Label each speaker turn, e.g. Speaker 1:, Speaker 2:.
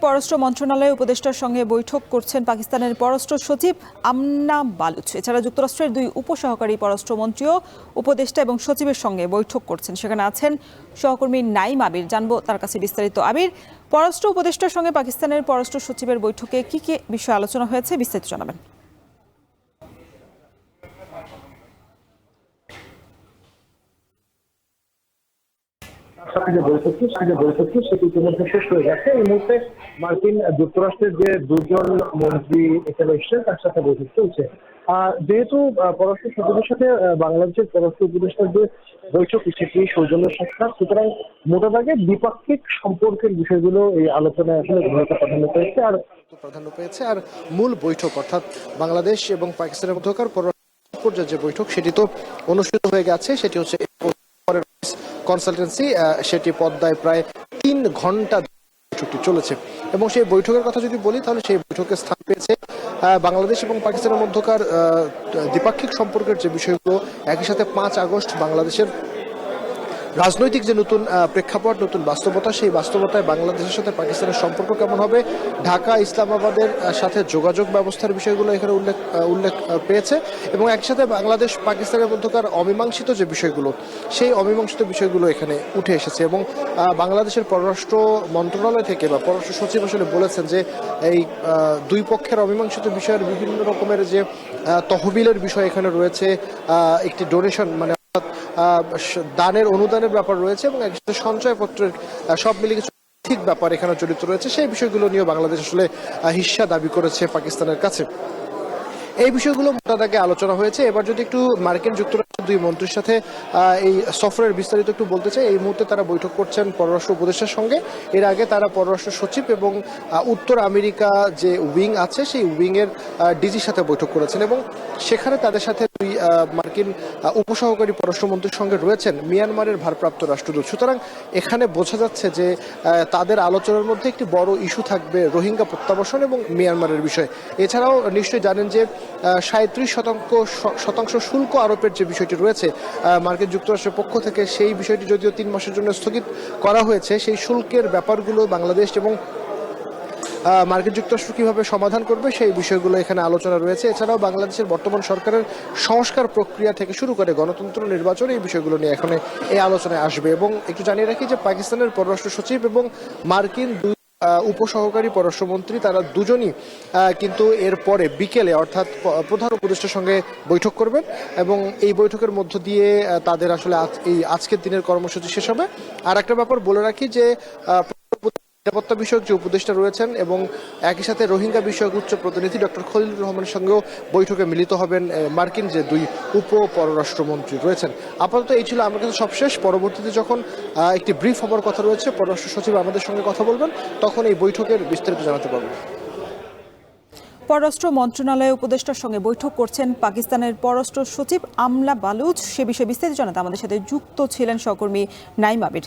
Speaker 1: পররাষ্ট্র মন্ত্রণালয়ে উপদেষ্টার সঙ্গে বৈঠক করছেন পাকিস্তানের পররাষ্ট্র সচিব আমনা বালুচ। এছাড়া যুক্তরাষ্ট্রের দুই উপসহকারী পররাষ্ট্রমন্ত্রীও উপদেষ্টা এবং সচিবের সঙ্গে বৈঠক করছেন। সেখানে আছেন সহকর্মী নাইম আবির। জানবো তার কাছে বিস্তারিত। আবির, পররাষ্ট্র উপদেষ্টার সঙ্গে পাকিস্তানের পররাষ্ট্র সচিবের বৈঠকে কি কি বিষয়ে আলোচনা হয়েছে, বিস্তারিত জানাবেন।
Speaker 2: সাথে যে বৈঠকটি সেটি ইতিমধ্যে শেষ হয়ে গেছে। এই মুহূর্তে মার্কিন যুক্তরাষ্ট্রের যে দুজন মন্ত্রী এখানে এসেছেন তার সাথে বৈঠক চলছে। যেহেতু পররাষ্ট্র সচিবের সাথে বাংলাদেশের পররাষ্ট্র উপদেষ্টার যে বৈঠক সেটি সৌজন্য সাক্ষাৎ, সুতরাং মোটাদাগে দ্বিপাক্ষিক সম্পর্কের বিষয়গুলো এই আলোচনায় আসলে প্রাধান্য পেয়েছে।
Speaker 3: আর মূল বৈঠক অর্থাৎ বাংলাদেশ এবং পাকিস্তানের মধ্যকার পররাষ্ট্র পর্যায়ের যে বৈঠক সেটি তো অনুষ্ঠিত হয়ে গেছে। সেটি হচ্ছে কনসালটেন্সি, সেটি পদ্মায় প্রায় 3 ঘন্টা বৈঠকটি চলেছে। এবং সেই বৈঠকের কথা যদি বলি তাহলে সেই বৈঠকে স্থান পেয়েছে বাংলাদেশ এবং পাকিস্তানের মধ্যকার দ্বিপাক্ষিক সম্পর্কের যে বিষয়গুলো। একই সাথে 5 আগস্ট বাংলাদেশের রাজনৈতিক যে নতুন প্রেক্ষাপট, নতুন বাস্তবতা, সেই বাস্তবতায় বাংলাদেশের সাথে পাকিস্তানের সম্পর্ক কেমন হবে, ঢাকা ইসলামাবাদের সাথে যোগাযোগ ব্যবস্থার বিষয়গুলো এখানে উল্লেখ পেয়েছে। এবং একসাথে বাংলাদেশ পাকিস্তানের মধ্যকার অমীমাংসিত যে বিষয়গুলো, সেই অমীমাংসিত বিষয়গুলো এখানে উঠে এসেছে। এবং বাংলাদেশের পররাষ্ট্র মন্ত্রণালয় থেকে বা পররাষ্ট্র সচিব আসলে বলেছেন যে এই দুই পক্ষের অমীমাংসিত বিষয়ের বিভিন্ন রকমের যে তহবিলের বিষয় এখানে রয়েছে, একটি ডোনেশন মানে দানের অনুদানের ব্যাপার রয়েছে এবং একসাথে সঞ্চয়পত্রের সব মিলিয়ে কিছু আর্থিক ব্যাপার এখানে জড়িত রয়েছে। সেই বিষয়গুলো নিয়ে বাংলাদেশ আসলে হিস্সা দাবি করেছে পাকিস্তানের কাছে। এই বিষয়গুলো মোটাদাগে আলোচনা হয়েছে। এবার যদি একটু মার্কিন যুক্তরাষ্ট্রের দুই মন্ত্রীর সাথে এই সফরের বিস্তারিত একটু বলতে চাই। এই মুহূর্তে তারা বৈঠক করছেন পররাষ্ট্র উপদেষ্টার সঙ্গে। এর আগে তারা পররাষ্ট্র সচিব এবং উত্তর আমেরিকা যে উইং আছে সেই উইংয়ের ডিজির সাথে বৈঠক করেছেন এবং সেখানে তাদের সাথে দুই মার্কিন উপসহকারী পররাষ্ট্রমন্ত্রীর সঙ্গে রয়েছেন মিয়ানমারের ভারপ্রাপ্ত রাষ্ট্রদূত। সুতরাং এখানে বোঝা যাচ্ছে যে তাদের আলোচনার মধ্যে একটি বড় ইস্যু থাকবে রোহিঙ্গা প্রত্যাবাসন এবং মিয়ানমারের বিষয়। এছাড়াও নিশ্চয়ই জানেন যে 37% শুল্ক আরোপের যে বিষয়টি রয়েছে মার্কিন যুক্তরাষ্ট্রের পক্ষ থেকে, সেই বিষয়টি যদিও 3 মাসের জন্য স্থগিত করা হয়েছে, সেই শুল্কের ব্যাপারগুলো বাংলাদেশ এবং মার্কিন যুক্তরাষ্ট্র কিভাবে সমাধান করবে সেই বিষয়গুলো এখানে আলোচনা রয়েছে। এছাড়াও বাংলাদেশের বর্তমান সরকারের সংস্কার প্রক্রিয়া থেকে শুরু করে গণতন্ত্র, নির্বাচন, এই বিষয়গুলো নিয়ে এখানে এই আলোচনায় আসবে। এবং একটু জানিয়ে রাখি যে পাকিস্তানের পররাষ্ট্র সচিব এবং মার্কিন দুই উপসহকারী পররাষ্ট্রমন্ত্রী তারা দুজনই কিন্তু এরপরে বিকেলে অর্থাৎ প্রধান উপদেষ্টার সঙ্গে বৈঠক করবেন এবং এই বৈঠকের মধ্য দিয়ে তাদের আসলে এই আজকের দিনের কর্মসূচি শেষ হবে। আর একটা ব্যাপার বলে রাখি যে নিরাপত্তা বিষয়ক যে উপদেষ্টা রয়েছেন এবং একই সাথে রোহিঙ্গা বিষয়ক উচ্চ প্রতিনিধি ডক্টর খলিলুর রহমানের সঙ্গেও বৈঠকে মিলিত হবেন মার্কিন যে দুই পররাষ্ট্রমন্ত্রী রয়েছেন। আপাতত এই ছিল আমার কাছে সবশেষ। পরবর্তীতে যখন একটি ব্রিফ হবার কথা রয়েছে, পররাষ্ট্র সচিব আমাদের সঙ্গে কথা বলবেন, তখন এই বৈঠকের বিস্তারিত জানাতে পারবেন।
Speaker 1: পররাষ্ট্র মন্ত্রণালয়ে উপদেষ্টার সঙ্গে বৈঠক করছেন পাকিস্তানের পররাষ্ট্র সচিব আমনা বালুচ। সে বিষয়ে বিস্তারিত জানাতে আমাদের সাথে যুক্ত ছিলেন সহকর্মী নাইম আবির।